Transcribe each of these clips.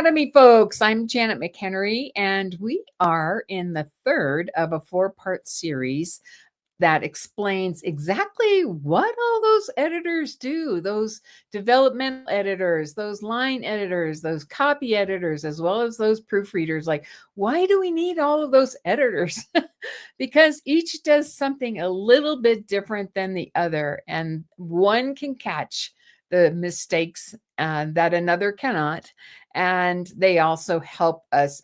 Academy, folks. I'm Janet McHenry, and we are in the third of a four-part series that explains exactly what all those editors do, those developmental editors, those line editors, those copy editors, as well as those proofreaders. Like, why do we need all of those editors? Because each does something a little bit different than the other, and one can catch the mistakes that another cannot, and they also help us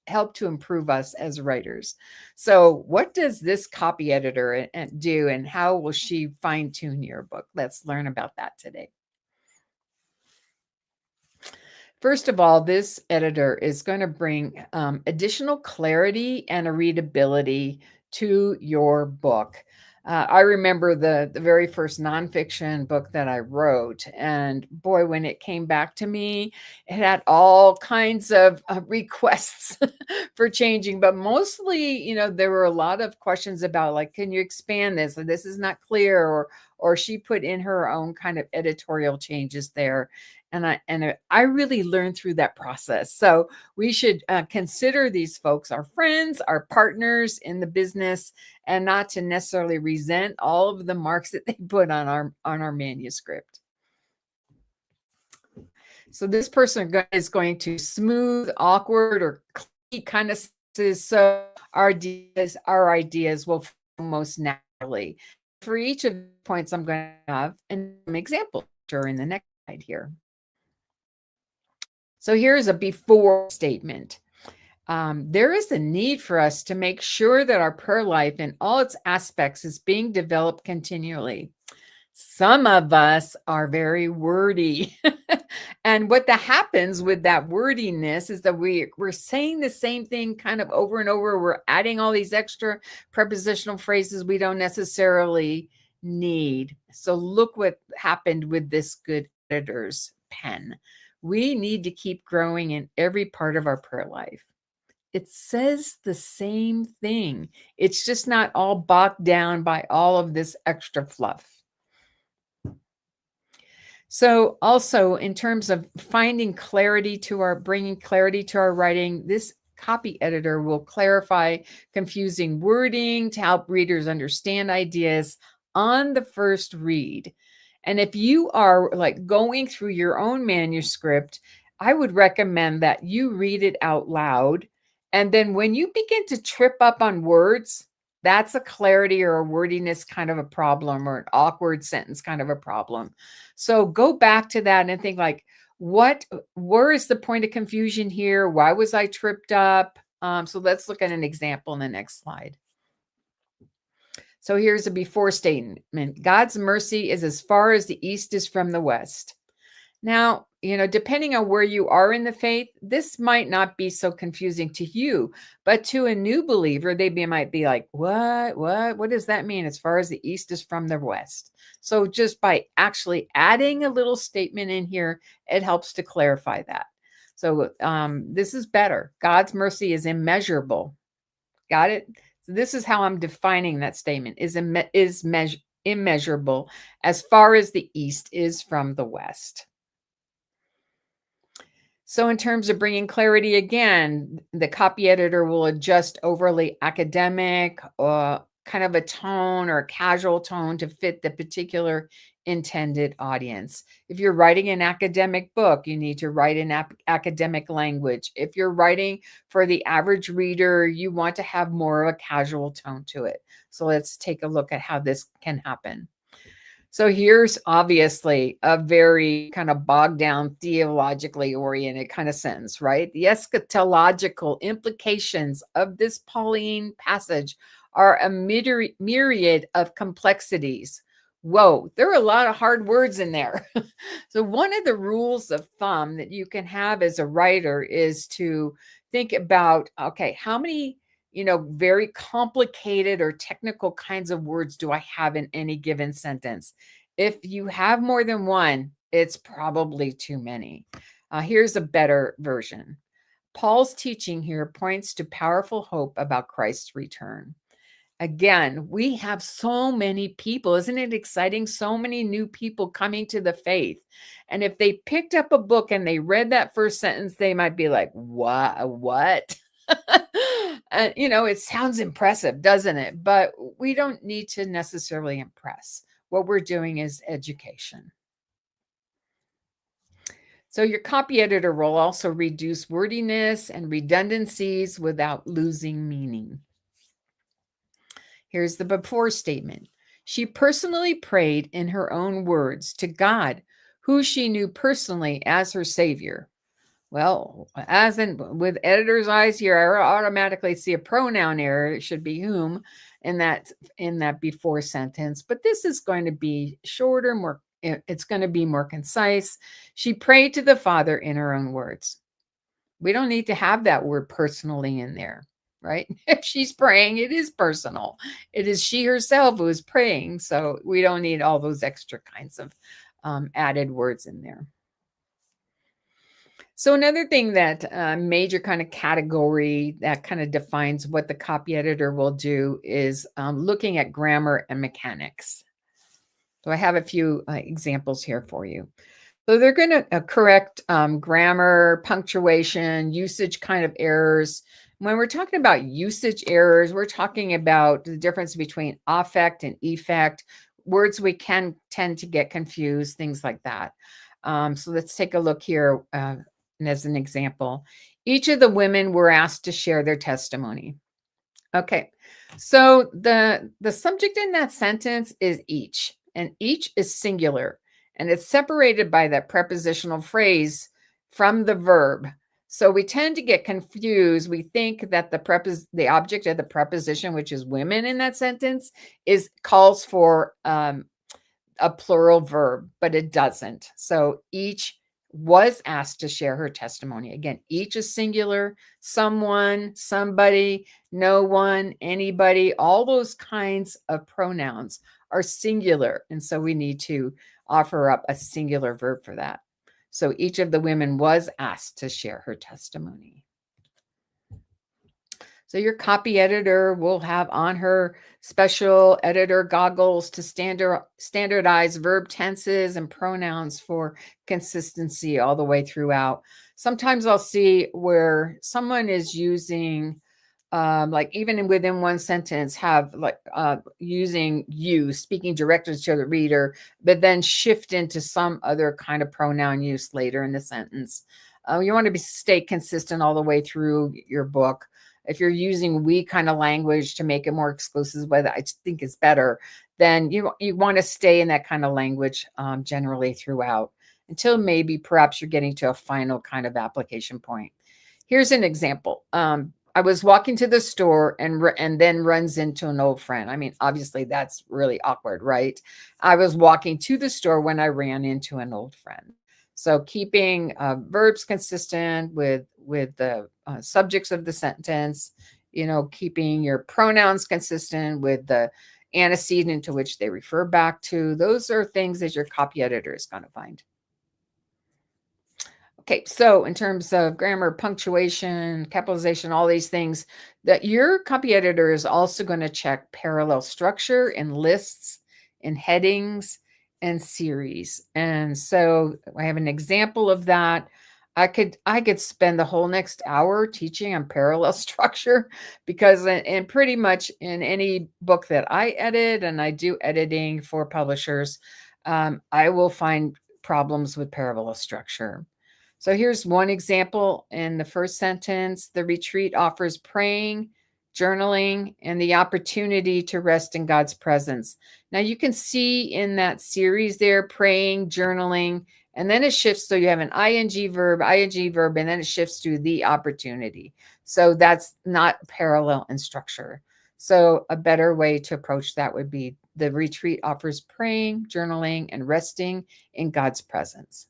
help to improve us as writers. So, what does this copy editor do, and how will she fine tune your book? Let's learn about that today. First of all, this editor is going to bring additional clarity and a readability to your book. I remember the very first nonfiction book that I wrote, and boy, when it came back to me, it had all kinds of requests for changing, but mostly, there were a lot of questions about, like, can you expand this? Or this is not clear, or she put in her own kind of editorial changes there, and I really learned through that process. So we should consider these folks our friends, our partners in the business, and not to necessarily resent all of the marks that they put on our manuscript. So this person is going to smooth, awkward, or kind of so our ideas will flow most naturally. For each of the points, I'm going to have an example during the next slide here. So here's a before statement. There is a need for us to make sure that our prayer life in all its aspects is being developed continually. Some of us are very wordy. And what that happens with that wordiness is that we're saying the same thing kind of over and over. We're adding all these extra prepositional phrases we don't necessarily need. So look what happened with this good editor's pen. We need to keep growing in every part of our prayer life. It says the same thing. It's just not all bogged down by all of this extra fluff. So also, in terms of bringing clarity to our writing, this copy editor will clarify confusing wording to help readers understand ideas on the first read. And if you are like going through your own manuscript, I would recommend that you read it out loud. And then when you begin to trip up on words, that's a clarity or a wordiness kind of a problem, or an awkward sentence kind of a problem. So go back to that and think, like, where is the point of confusion here? Why was I tripped up? So let's look at an example in the next slide. So here's a before statement. God's mercy is as far as the east is from the west. Now, depending on where you are in the faith, this might not be so confusing to you, but to a new believer, they might be like, what does that mean? As far as the east is from the west. So just by actually adding a little statement in here, it helps to clarify that. So this is better. God's mercy is immeasurable. Got it? So this is how I'm defining that statement, is immeasurable as far as the east is from the west. So in terms of bringing clarity, again, the copy editor will adjust overly academic or kind of a tone or a casual tone to fit the particular intended audience. If you're writing an academic book, you need to write in academic language. If you're writing for the average reader, you want to have more of a casual tone to it. So let's take a look at how this can happen. So here's obviously a very kind of bogged down, theologically oriented kind of sentence, right? The eschatological implications of this Pauline passage are a myriad of complexities. Whoa, there are a lot of hard words in there. So one of the rules of thumb that you can have as a writer is to think about, okay, how many very complicated or technical kinds of words do I have in any given sentence? If you have more than one, it's probably too many. Here's a better version. Paul's teaching here points to powerful hope about Christ's return. Again, we have so many people. Isn't it exciting? So many new people coming to the faith. And if they picked up a book and they read that first sentence, they might be like, what? And, it sounds impressive, doesn't it? But we don't need to necessarily impress. What we're doing is education. So your copy editor will also reduce wordiness and redundancies without losing meaning. Here's the before statement. She personally prayed in her own words to God, who she knew personally as her savior. Well, as in with editor's eyes here, I automatically see a pronoun error. It should be whom in that before sentence, but this is going to be shorter, it's going to be more concise. She prayed to the Father in her own words. We don't need to have that word personally in there, right? If she's praying, it is personal. It is she herself who is praying. So we don't need all those extra kinds of added words in there. So another thing that major kind of category that kind of defines what the copy editor will do is looking at grammar and mechanics. So I have a few examples here for you. So they're going to correct grammar, punctuation, usage kind of errors. When we're talking about usage errors, we're talking about the difference between affect and effect, words we can tend to get confused, things like that. So let's take a look here as an example. Each of the women were asked to share their testimony. Okay, so the subject in that sentence is each, and each is singular, and it's separated by that prepositional phrase from the verb. So we tend to get confused. We think that the object of the preposition, which is women in that sentence, calls for a plural verb, but it doesn't. So each was asked to share her testimony. Again, each is singular, someone, somebody, no one, anybody, all those kinds of pronouns are singular. And so we need to offer up a singular verb for that. So each of the women was asked to share her testimony. So your copy editor will have on her special editor goggles to standardize verb tenses and pronouns for consistency all the way throughout. Sometimes I'll see where someone is using, like even within one sentence, have like using you, speaking directly to the reader, but then shift into some other kind of pronoun use later in the sentence. You want to stay consistent all the way through your book. If you're using we kind of language to make it more exclusive, whether I think is better, then you want to stay in that kind of language generally throughout until maybe perhaps you're getting to a final kind of application point. Here's an example. I was walking to the store and then runs into an old friend. I mean, obviously that's really awkward, right? I was walking to the store when I ran into an old friend. So keeping verbs consistent with the subjects of the sentence, keeping your pronouns consistent with the antecedent to which they refer back to. Those are things that your copy editor is going to find. Okay, so in terms of grammar, punctuation, capitalization, all these things, that your copy editor is also going to check parallel structure in lists, in headings, and series. And so I have an example of that. I could spend the whole next hour teaching on parallel structure because in pretty much in any book that I edit, and I do editing for publishers, I will find problems with parallel structure. So here's one example in the first sentence. The retreat offers praying, journaling, and the opportunity to rest in God's presence. Now you can see in that series there, praying, journaling, and then it shifts. So you have an ing verb, and then it shifts to the opportunity. So that's not parallel in structure. So a better way to approach that would be the retreat offers praying, journaling, and resting in God's presence.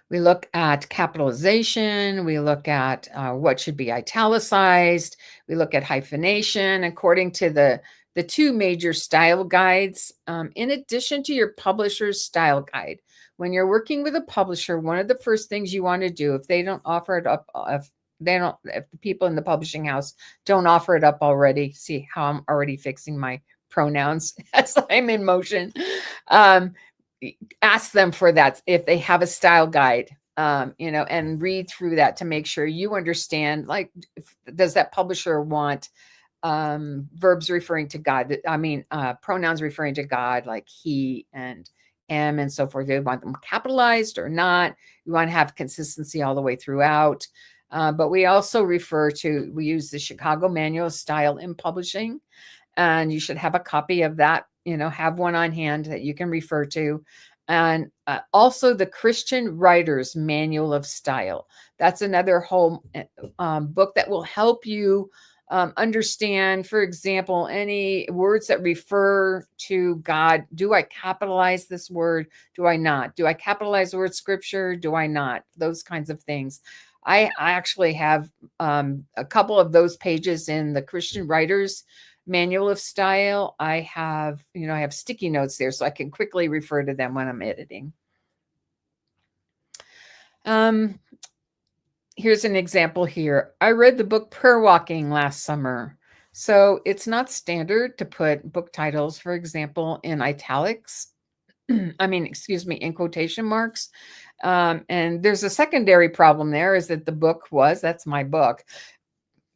We look at capitalization. We look at what should be italicized. We look at hyphenation according to the two major style guides. In addition to your publisher's style guide, when you're working with a publisher, one of the first things you want to do, if they don't offer it up they don't, if the people in the publishing house don't offer it up already, see how I'm already fixing my pronouns as I'm in motion. Um, Ask them for that if they have a style guide, and read through that to make sure you understand, like, does that publisher want verbs referring to God? I mean, pronouns referring to God, like he and am and so forth. Do you want them capitalized or not? We want to have consistency all the way throughout. But we also we use the Chicago Manual of Style in Publishing, and you should have a copy of that, have one on hand that you can refer to. And also the Christian Writers Manual of Style. That's another whole book that will help you understand, for example, any words that refer to God. Do I capitalize this word? Do I not? Do I capitalize the word scripture? Do I not? Those kinds of things. I actually have a couple of those pages in the Christian Writers Manual of Style. I have sticky notes there so I can quickly refer to them when I'm editing. Here's an example here. I read the book Prayer Walking last summer. So it's not standard to put book titles, for example, in italics. In quotation marks. And there's a secondary problem there, is that that's my book.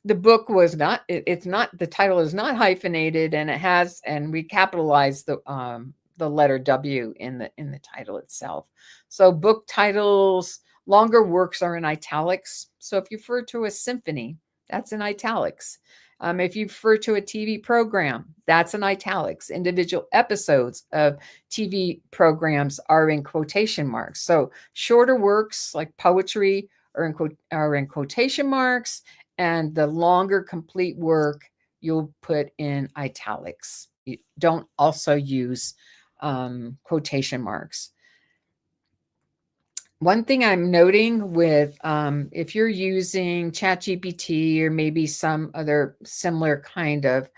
The book was not, it's not, the title is not hyphenated, and we capitalized the letter W in the title itself. So book titles, longer works are in italics. So if you refer to a symphony, that's in italics. If you refer to a TV program, that's in italics. Individual episodes of TV programs are in quotation marks. So shorter works like poetry are in quotation marks, and the longer complete work you'll put in italics. You don't also use quotation marks. One thing I'm noting with, if you're using ChatGPT or maybe some other similar kind of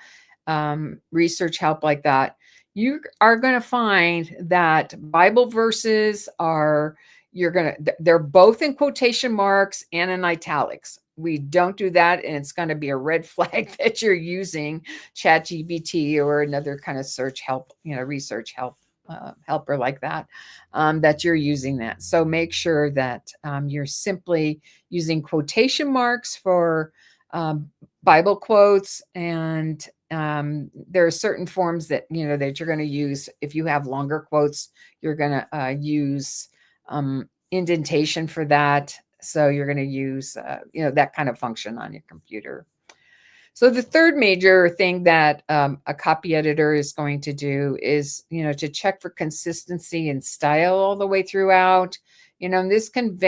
research help like that, you are going to find that Bible verses they're both in quotation marks and in italics. We don't do that, and it's going to be a red flag that you're using ChatGPT or another kind of search help, research help. Helper like that, that you're using that. So make sure that you're simply using quotation marks for Bible quotes, and there are certain forms that that you're going to use. If you have longer quotes, you're going to use indentation for that. So you're going to use that kind of function on your computer. So the third major thing that a copy editor is going to do is, to check for consistency and style all the way throughout. And this can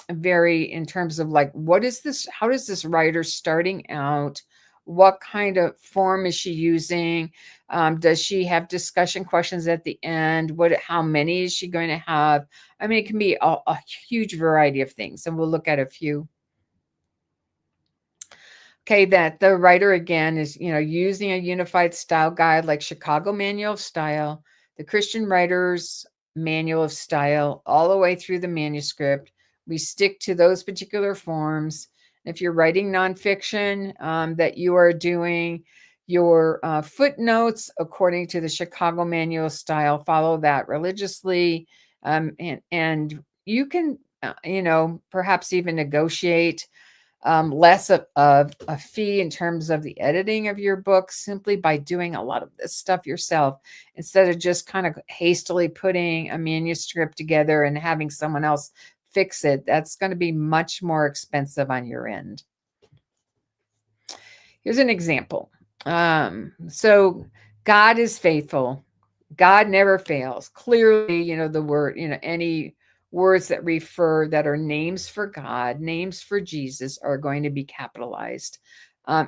vary in terms of, like, how does this writer starting out? What kind of form is she using? Does she have discussion questions at the end? How many is she going to have? I mean, it can be a huge variety of things, and we'll look at a few. Okay, that the writer, again, is, using a unified style guide like Chicago Manual of Style, the Christian Writers Manual of Style, all the way through the manuscript. We stick to those particular forms. If you're writing nonfiction, that you are doing your footnotes according to the Chicago Manual of Style, follow that religiously. And you can, perhaps even negotiate less of a fee in terms of the editing of your book, simply by doing a lot of this stuff yourself, instead of just kind of hastily putting a manuscript together and having someone else fix it. That's going to be much more expensive on your end. Here's an example. So God is faithful. God never fails. Clearly, the word, any words that are names for God, names for Jesus, are going to be capitalized.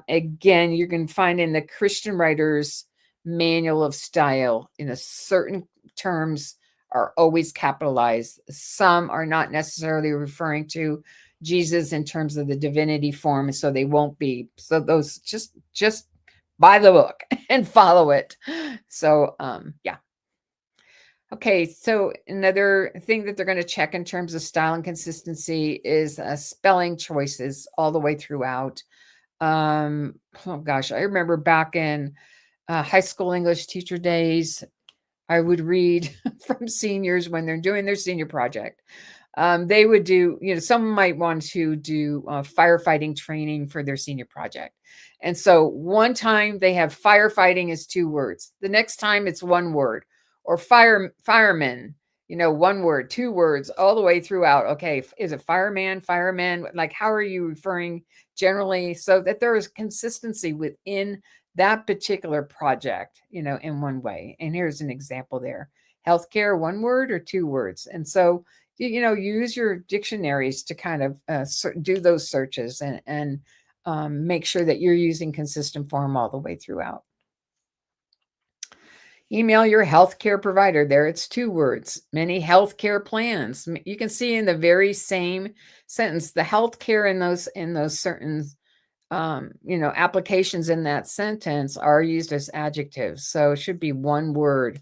Again, you can find in the Christian Writers Manual of Style, certain terms are always capitalized. Some are not necessarily referring to Jesus in terms of the divinity form, so they won't be. So those, just buy the book and follow it. So yeah. Okay, so another thing that they're going to check in terms of style and consistency is spelling choices all the way throughout. Oh gosh, I remember back in high school English teacher days, I would read from seniors when they're doing their senior project. They would do, some might want to do firefighting training for their senior project. And so one time they have firefighting is 2 words. The next time it's 1 word, or fireman, one word, 2 words, all the way throughout. Okay, is it fireman, fireman? Like, how are you referring generally, so that there is consistency within that particular project, in one way. And here's an example there. Healthcare, 1 word or 2 words. And so use your dictionaries to kind of do those searches and make sure that you're using consistent form all the way throughout. Email your healthcare provider. There, it's 2 words. Many healthcare plans. You can see in the very same sentence the healthcare in those certain applications in that sentence are used as adjectives. So it should be 1 word.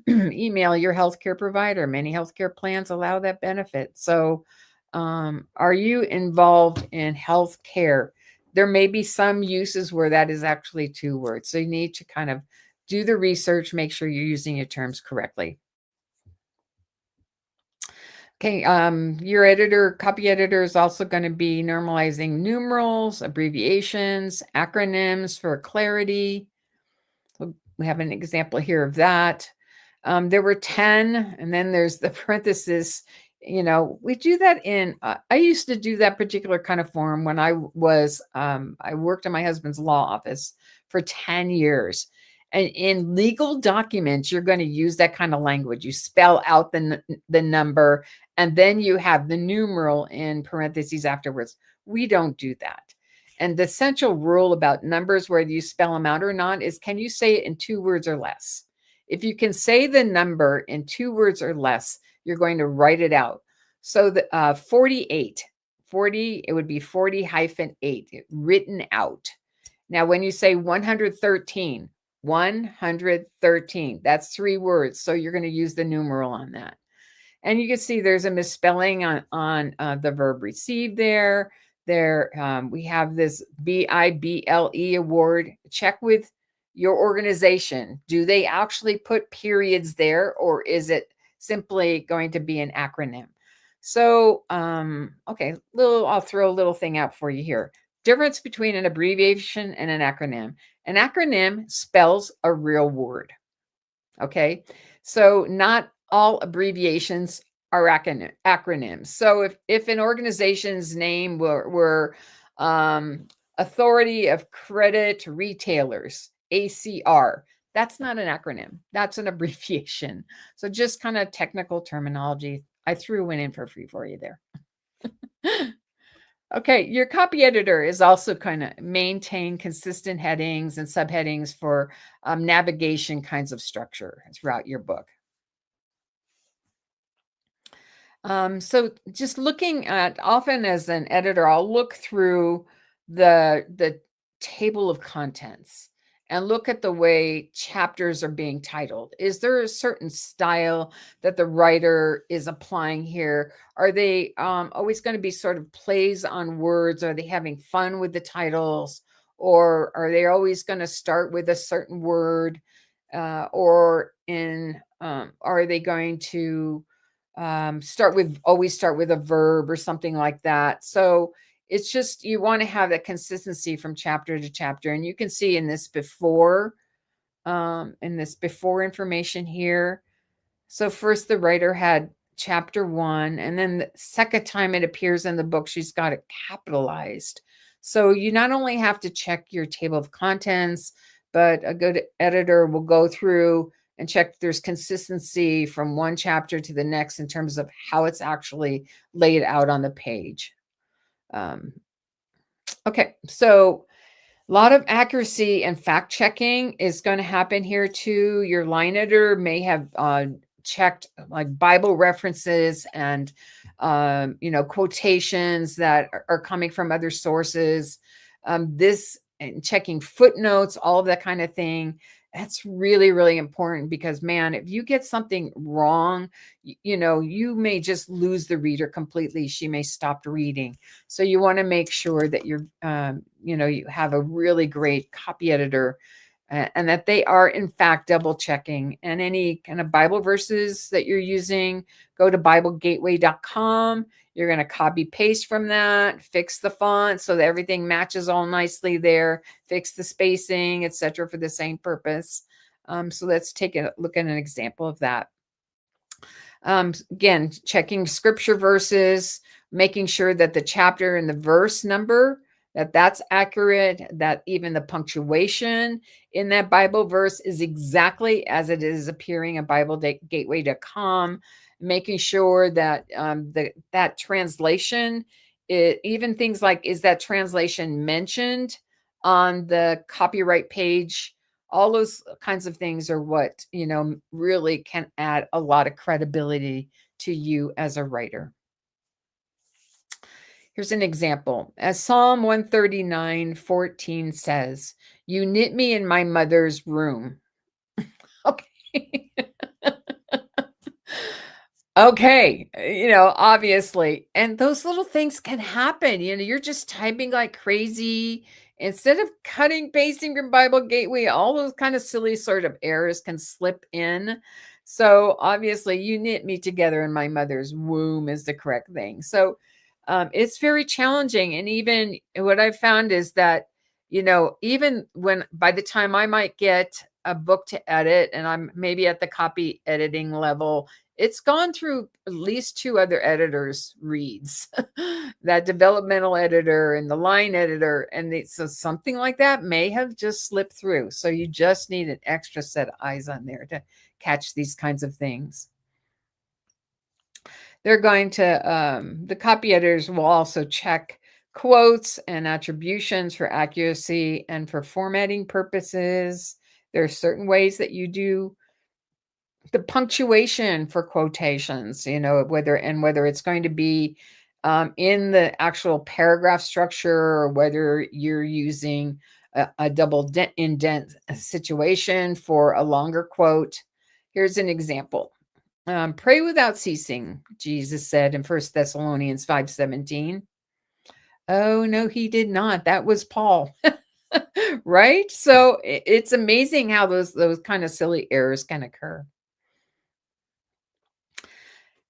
Email your healthcare provider. Many healthcare plans allow that benefit. So, are you involved in healthcare? There may be some uses where that is actually 2 words. So you need to kind of do the research, make sure you're using your terms correctly. Okay, your copy editor is also going to be normalizing numerals, abbreviations, acronyms for clarity. We have an example here of that. There were 10, and then there's the parenthesis. We do that I used to do that particular kind of form when I worked in my husband's law office for 10 years. And in legal documents, you're going to use that kind of language. You spell out the number, and then you have the numeral in parentheses afterwards. We don't do that. And the essential rule about numbers, whether you spell them out or not, is can you say it in 2 words or less? If you can say the number in 2 words or less, you're going to write it out. So the 48, 40, it would be 40-8 written out. Now, when you say 113, 113, that's 3 words. So you're going to use the numeral on that. And you can see there's a misspelling on the verb receive there. We have this BIBLE award. Check with your organization. Do they actually put periods there, or is it simply going to be an acronym? So, okay, I'll throw a little thing out for you here. Difference between an abbreviation and an acronym. An acronym spells a real word. Okay, so not all abbreviations are acronyms. So if an organization's name were Authority of Credit Retailers, ACR, that's not an acronym. That's an abbreviation. So just kind of technical terminology. I threw one in for free for you there. Okay, your copy editor is also kind of maintain consistent headings and subheadings for navigation kinds of structure throughout your book. So just looking at, often as an editor, I'll look through the table of contents and look at the way chapters are being titled. Is there a certain style that the writer is applying here? Are they always going to be sort of plays on words? Are they having fun with the titles? Or are they always going to start with a certain word? Are they going to always start with a verb or something like that? So it's just, you want to have that consistency from chapter to chapter. And you can see in this before information here. So first the writer had chapter 1, and then the second time it appears in the book, she's got it capitalized. So you not only have to check your table of contents, but a good editor will go through and check there's consistency from one chapter to the next in terms of how it's actually laid out on the page. Okay, so a lot of accuracy and fact checking is going to happen here too. Your line editor may have checked like Bible references and quotations that are coming from other sources. This and checking footnotes, all of that kind of thing. That's really, really important because, man, if you get something wrong, you may just lose the reader completely. She may stop reading. So you want to make sure that you have a really great copy editor, and that they are in fact double checking. And any kind of Bible verses that you're using, go to BibleGateway.com. You're going to copy paste from that, fix the font so that everything matches all nicely there, fix the spacing, etc., for the same purpose. So let's take a look at an example of that. Again, checking scripture verses, making sure that the chapter and the verse number, that's accurate, that even the punctuation in that Bible verse is exactly as it is appearing at BibleGateway.com, making sure that that translation, even things like, is that translation mentioned on the copyright page? All those kinds of things are what, really can add a lot of credibility to you as a writer. Here's an example. As Psalm 139:14 says, "You knit me in my mother's womb." Okay. Okay, obviously. And those little things can happen. You're just typing like crazy. Instead of cutting, pasting your Bible Gateway, all those kind of silly sort of errors can slip in. So obviously, "you knit me together in my mother's womb" is the correct thing. So it's very challenging. And even what I've found is that, even when by the time I might get a book to edit and I'm maybe at the copy editing level, it's gone through at least two other editors' reads, that developmental editor and the line editor. And so something like that may have just slipped through. So you just need an extra set of eyes on there to catch these kinds of things. The copy editors will also check quotes and attributions for accuracy and for formatting purposes. There are certain ways that you do the punctuation for quotations, whether it's going to be in the actual paragraph structure, or whether you're using a double indent situation for a longer quote. Here's an example. "Pray without ceasing," Jesus said in 1 Thessalonians 5:17. Oh, no, he did not. That was Paul. Right? So it's amazing how those kind of silly errors can occur.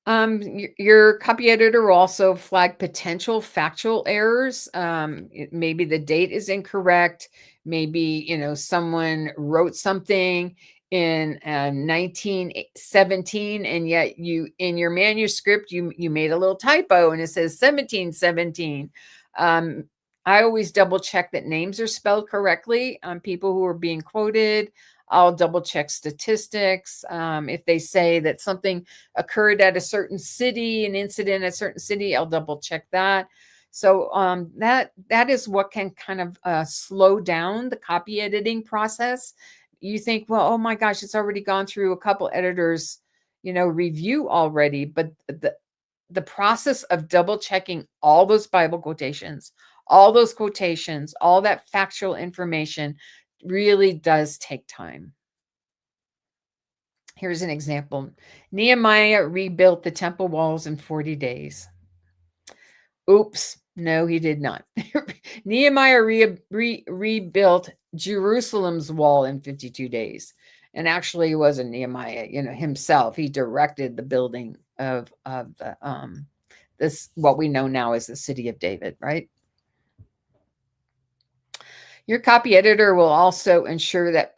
Your copy editor will also flag potential factual errors. Maybe the date is incorrect. Maybe, someone wrote something in 1917, and yet in your manuscript, you made a little typo and it says 1717. Um, I always double check that names are spelled correctly on people who are being quoted. I'll double check statistics. If they say that something occurred at a certain city, an incident at a certain city, I'll double check that. So that is what can kind of slow down the copy editing process. You think, well, oh my gosh, it's already gone through a couple editors, review already, but the process of double checking all those Bible quotations, all those quotations, all that factual information really does take time. Here's an example. Nehemiah rebuilt the temple walls in 40 days. Oops. No, he did not. Nehemiah rebuilt Jerusalem's wall in 52 days. And actually, it wasn't Nehemiah, himself. He directed the building of the this, what we know now as the city of David, right? Your copy editor will also ensure that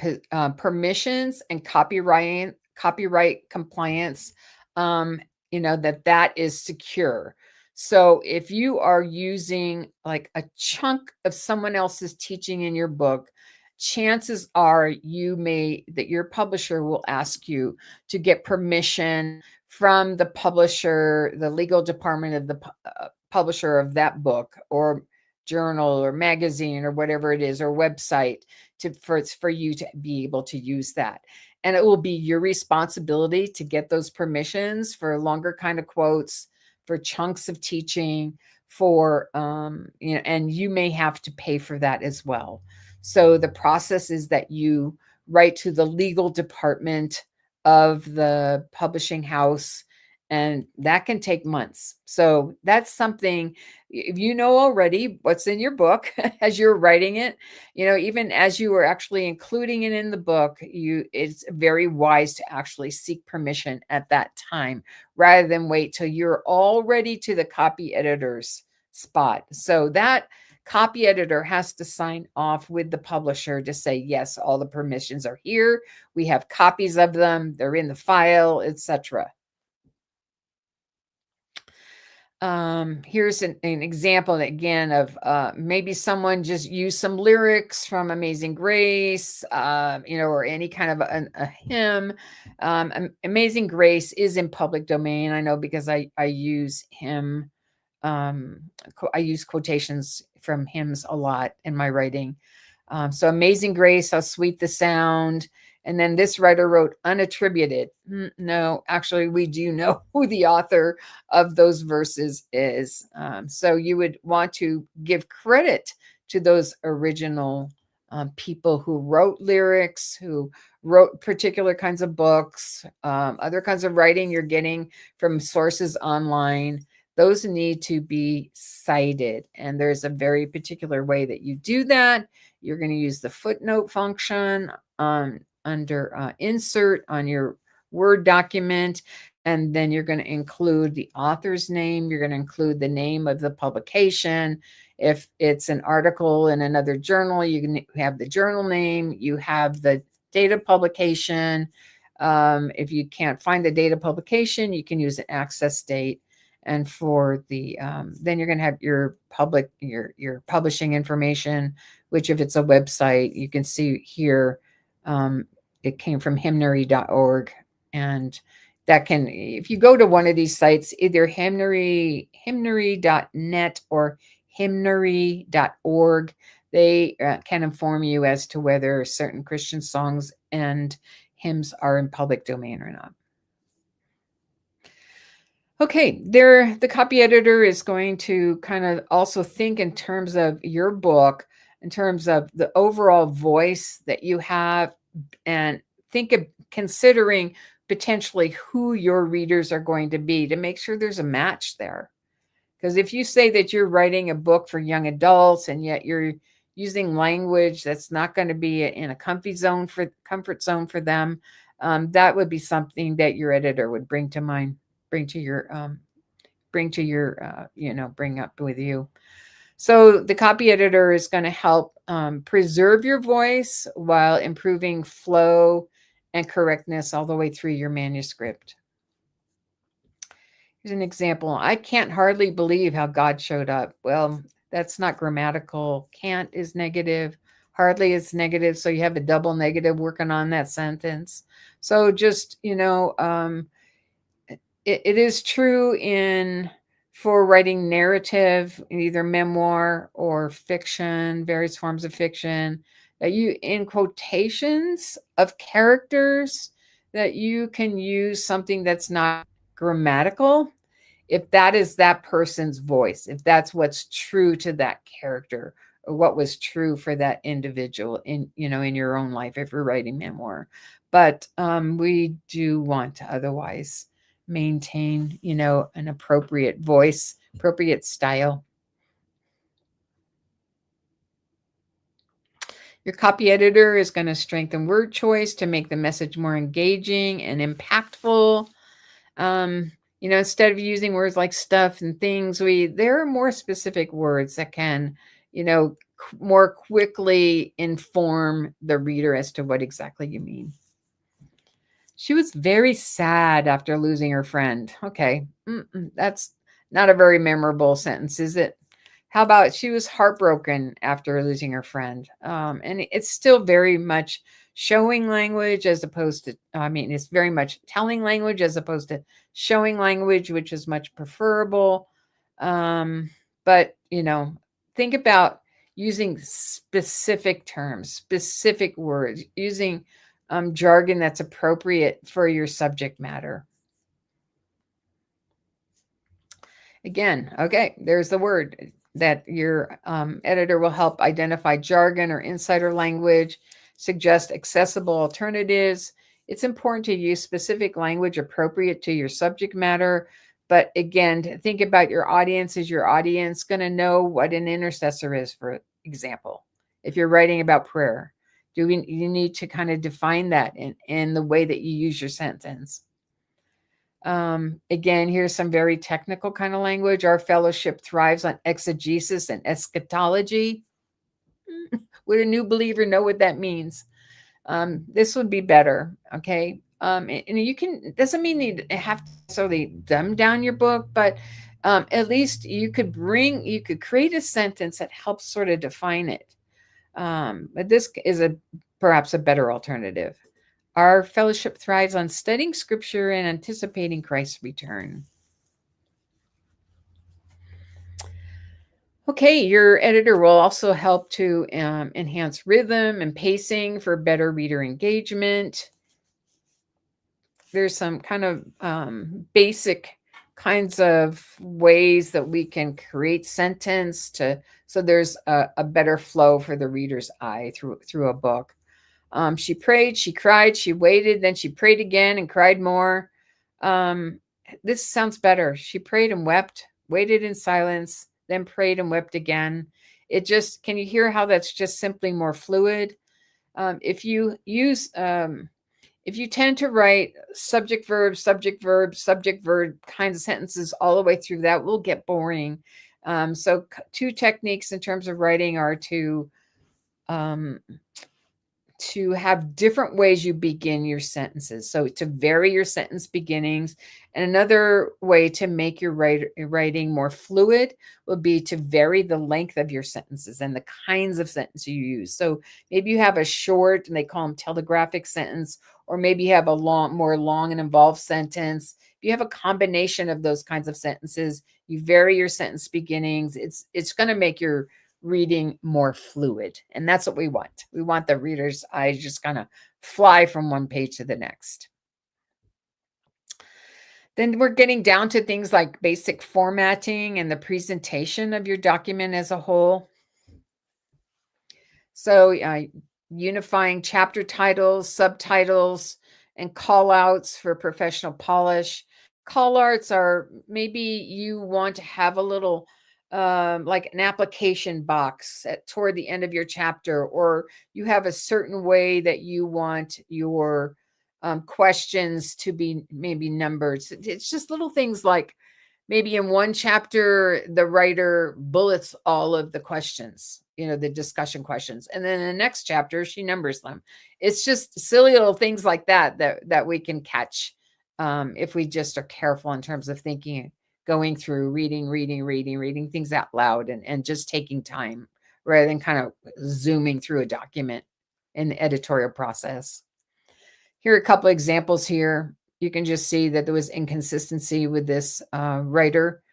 permissions and copyright compliance, that is secure. So if you are using like a chunk of someone else's teaching in your book, chances are that your publisher will ask you to get permission from the publisher, the legal department of the publisher of that book or journal or magazine or whatever it is, or website, for you to be able to use that. And it will be your responsibility to get those permissions for longer kind of quotes, for chunks of teaching, and you may have to pay for that as well. So the process is that you write to the legal department of the publishing house, and that can take months. So that's something, if you know already what's in your book as you're writing it, even as you are actually including it in the book, it's very wise to actually seek permission at that time rather than wait till you're all ready to the copy editor's spot. So that copy editor has to sign off with the publisher to say, yes, all the permissions are here. We have copies of them. They're in the file, etc. Here's an example again of maybe someone just used some lyrics from Amazing Grace, or any kind of a hymn. Amazing Grace is in public domain. I know because I use hymn. I use quotations from hymns a lot in my writing. So Amazing Grace, how sweet the sound. And then this writer wrote unattributed. No, actually, we do know who the author of those verses is. So you would want to give credit to those original people who wrote lyrics, who wrote particular kinds of books, other kinds of writing you're getting from sources online. Those need to be cited. And there's a very particular way that you do that. You're going to use the footnote function under insert on your Word document. And then you're going to include the author's name. You're going to include the name of the publication. If it's an article in another journal, you can have the journal name. You have the date of publication. If you can't find the date of publication, you can use an access date. And for the then you're going to have your publishing information, which if it's a website, you can see here it came from hymnary.org. And that can, if you go to one of these sites, either hymnary.net or hymnary.org, they can inform you as to whether certain Christian songs and hymns are in public domain or not. Okay, the copy editor is going to kind of also think in terms of your book, in terms of the overall voice that you have, and think of considering potentially who your readers are going to be to make sure there's a match there. Because if you say that you're writing a book for young adults and yet you're using language that's not going to be in a comfort zone for them, that would be something that your editor would bring to mind, bring up with you. So the copy editor is going to help preserve your voice while improving flow and correctness all the way through your manuscript. Here's an example. I can't hardly believe how God showed up. Well, that's not grammatical. Can't is negative. Hardly is negative. So you have a double negative working on that sentence. So just, it is true for writing narrative, either memoir or fiction, various forms of fiction, that you, in quotations of characters, that you can use something that's not grammatical if that is that person's voice, if that's what's true to that character or what was true for that individual in your own life if you're writing memoir. But we do want to otherwise maintain, an appropriate voice, appropriate style. Your copy editor is going to strengthen word choice to make the message more engaging and impactful. Instead of using words like stuff and things, there are more specific words that can, more quickly inform the reader as to what exactly you mean. She was very sad after losing her friend. Okay, that's not a very memorable sentence, is it? How about she was heartbroken after losing her friend? And it's still very much showing language as opposed to, it's very much telling language as opposed to showing language, which is much preferable. But, think about using specific terms, specific words, using jargon that's appropriate for your subject matter. Again, okay, there's the word that your editor will help identify jargon or insider language suggest accessible alternatives. It's important to use specific language appropriate to your subject matter. But again, to think about your audience. Is your audience going to know what an intercessor is, for example? If you're writing about prayer, you need to kind of define that in the way that you use your sentence. Again, here's some very technical kind of language. Our fellowship thrives on exegesis and eschatology. Would a new believer know what that means? This would be better. Okay. And you can, doesn't mean you have to necessarily dumb down your book, but at least you could create a sentence that helps sort of define it. But this is perhaps a better alternative. Our fellowship thrives on studying scripture and anticipating Christ's return. Okay, your editor will also help to enhance rhythm and pacing for better reader engagement. There's some kind of basic kinds of ways that we can create sentence so there's a better flow for the reader's eye through a book. She prayed, she cried, she waited, then she prayed again and cried more. This sounds better. She prayed and wept, waited in silence, then prayed and wept again. Can you hear how that's just simply more fluid? If you tend to write subject, verb, kinds of sentences all the way through, that will get boring. So two techniques in terms of writing are to have different ways you begin your sentences. So to vary your sentence beginnings. And another way to make your writing more fluid would be to vary the length of your sentences and the kinds of sentences you use. So maybe you have a short, and they call them telegraphic sentence, or maybe you have a more long and involved sentence. If you have a combination of those kinds of sentences, you vary your sentence beginnings. It's going to make your reading more fluid. And that's what we want. We want the reader's eyes just kind of fly from one page to the next. Then we're getting down to things like basic formatting and the presentation of your document as a whole. So unifying chapter titles, subtitles, and call outs for professional polish. Call outs are, maybe you want to have a little like an application box toward the end of your chapter, or you have a certain way that you want your questions to be maybe numbered. It's just little things like maybe in one chapter, the writer bullets all of the questions, the discussion questions. And then in the next chapter, she numbers them. It's just silly little things like that we can catch if we just are careful in terms of thinking, going through reading things out loud and just taking time rather than kind of zooming through a document in the editorial process. Here are a couple examples here. You can just see that there was inconsistency with this writer.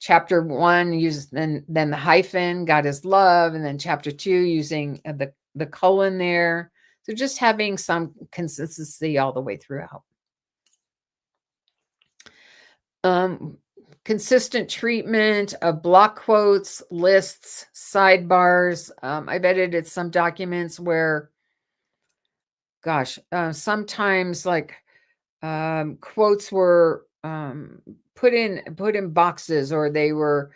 Chapter 1 used then the hyphen, God is love, and then chapter 2 using the colon there. So just having some consistency all the way throughout. Consistent treatment of block quotes, lists, sidebars. I've edited some documents where, sometimes like quotes were put in boxes, or they were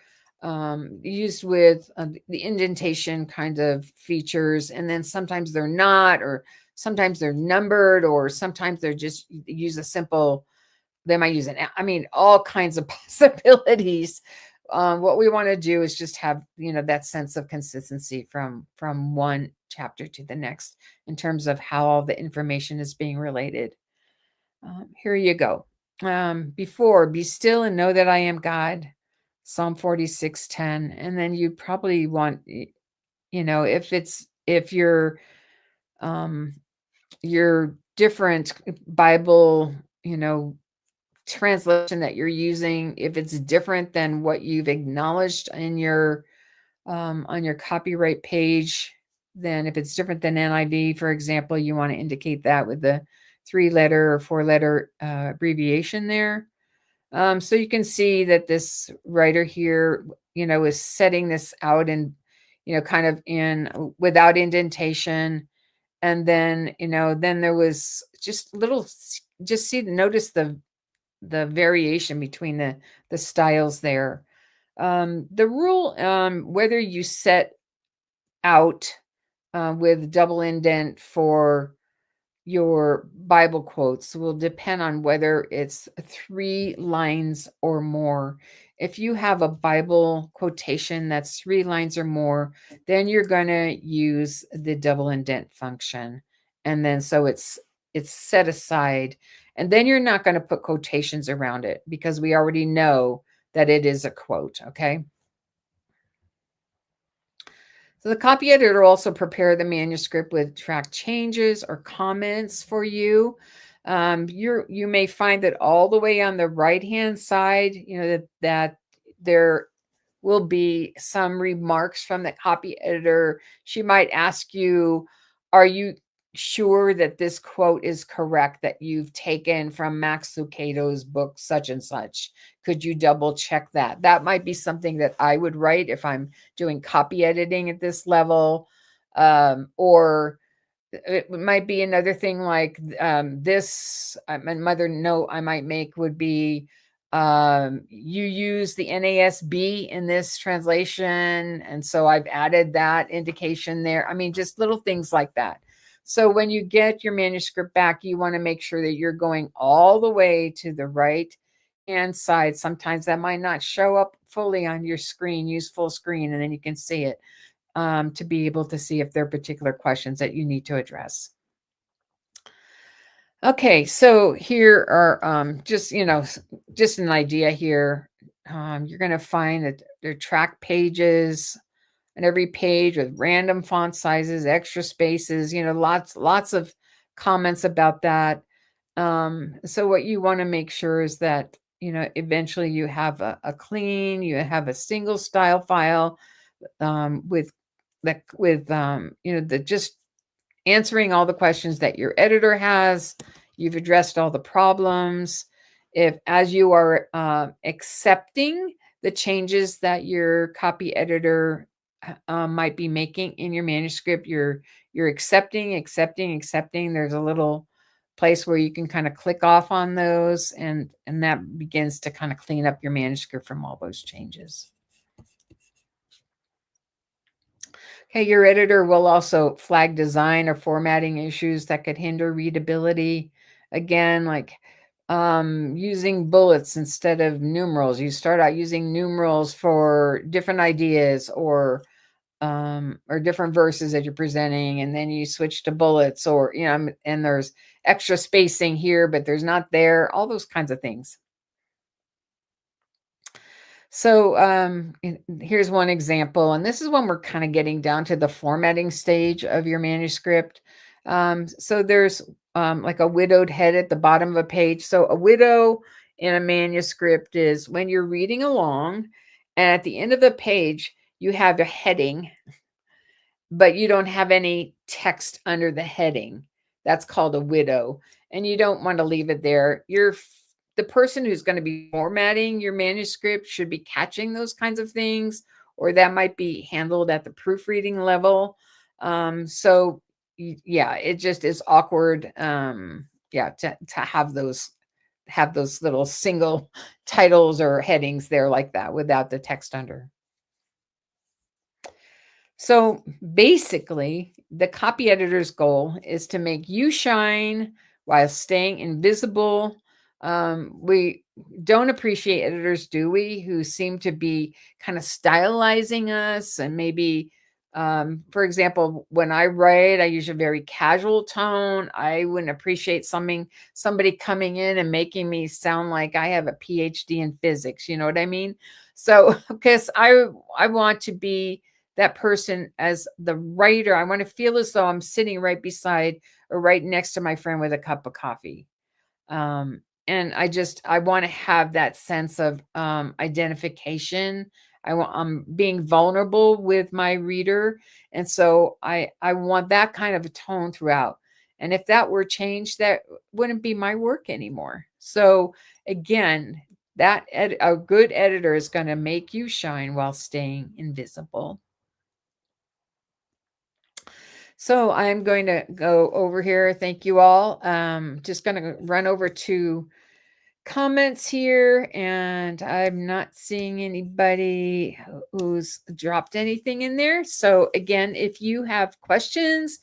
used with the indentation kind of features, and then sometimes they're not, or sometimes they're numbered, or sometimes they're just use a simple. They might use all kinds of possibilities. What we want to do is just have, that sense of consistency from one chapter to the next in terms of how all the information is being related. Here you go. Before, be still and know that I am God, Psalm 46:10. And then you probably want, if your different Bible, translation that you're using, if it's different than what you've acknowledged in your on your copyright page, then if it's different than NIV, for example, you want to indicate that with the 3-letter or 4-letter abbreviation there. So you can see that this writer here, is setting this out in, kind of in without indentation. And then, then there was just just notice the variation between the styles there. The rule, whether you set out with double indent for your Bible quotes will depend on whether it's 3 lines or more. If you have a Bible quotation that's 3 lines or more, then you're going to use the double indent function. And then so it's set aside. And then you're not going to put quotations around it because we already know that it is a quote, okay? So the copy editor will also prepare the manuscript with track changes or comments for you. You may find that all the way on the right hand side, that there will be some remarks from the copy editor. She might ask you, "Are you sure that this quote is correct that you've taken from Max Lucado's book such and such? Could you double check that?" That might be something that I would write if I'm doing copy editing at this level. Or it might be another thing like this. Another note I might make would be, you use the NASB in this translation, and so I've added that indication there. I mean, just little things like that. So when you get your manuscript back, you want to make sure that you're going all the way to the right hand side. Sometimes that might not show up fully on your screen. Use full screen, and then you can see it, to be able to see if there are particular questions that you need to address. Okay, so here are just just an idea here. You're going to find that there are track pages and every page with random font sizes, extra spaces. Lots of comments about that. So what you want to make sure is that eventually you have you have a single style file, with the just answering all the questions that your editor has. You've addressed all the problems. If as you are accepting the changes that your copy editor might be making in your manuscript, you're accepting. There's a little place where you can kind of click off on those, and that begins to kind of clean up your manuscript from all those changes. Okay, your editor will also flag design or formatting issues that could hinder readability. Again, like using bullets instead of numerals. You start out using numerals for different ideas or different verses that you're presenting, and then you switch to bullets, or and there's extra spacing here, but there's not there. All those kinds of things. So here's one example, and this is when we're kind of getting down to the formatting stage of your manuscript. So there's like a widowed head at the bottom of a page. So a widow in a manuscript is when you're reading along, and at the end of the page, you have a heading, but you don't have any text under the heading. That's called a widow, and you don't want to leave it there. The person who's going to be formatting your manuscript should be catching those kinds of things, or that might be handled at the proofreading level. So yeah, it just is awkward. Yeah, to have those little single titles or headings there like that without the text under. So basically, the copy editor's goal is to make you shine while staying invisible. We don't appreciate editors, do we, who seem to be kind of stylizing us, and maybe, for example, when I write, I use a very casual tone. I wouldn't appreciate somebody coming in and making me sound like I have a PhD in physics. You know what I mean? So, because I want to be that person as the writer. I want to feel as though I'm sitting right beside or right next to my friend with a cup of coffee. And I want to have that sense of identification. I'm being vulnerable with my reader. And so I want that kind of a tone throughout. And if that were changed, that wouldn't be my work anymore. So again, a good editor is going to make you shine while staying invisible. So I'm going to go over here. Thank you all. Just going to run over to comments here, and I'm not seeing anybody who's dropped anything in there. So again, if you have questions,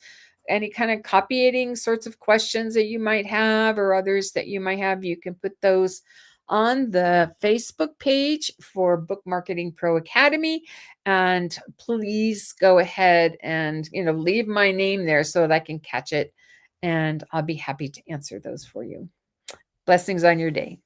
any kind of copyediting sorts of questions that you might have or others that you might have, you can put those on the Facebook page for Book Marketing Pro Academy. And please go ahead and leave my name there so that I can catch it, and I'll be happy to answer those for you. Blessings on your day.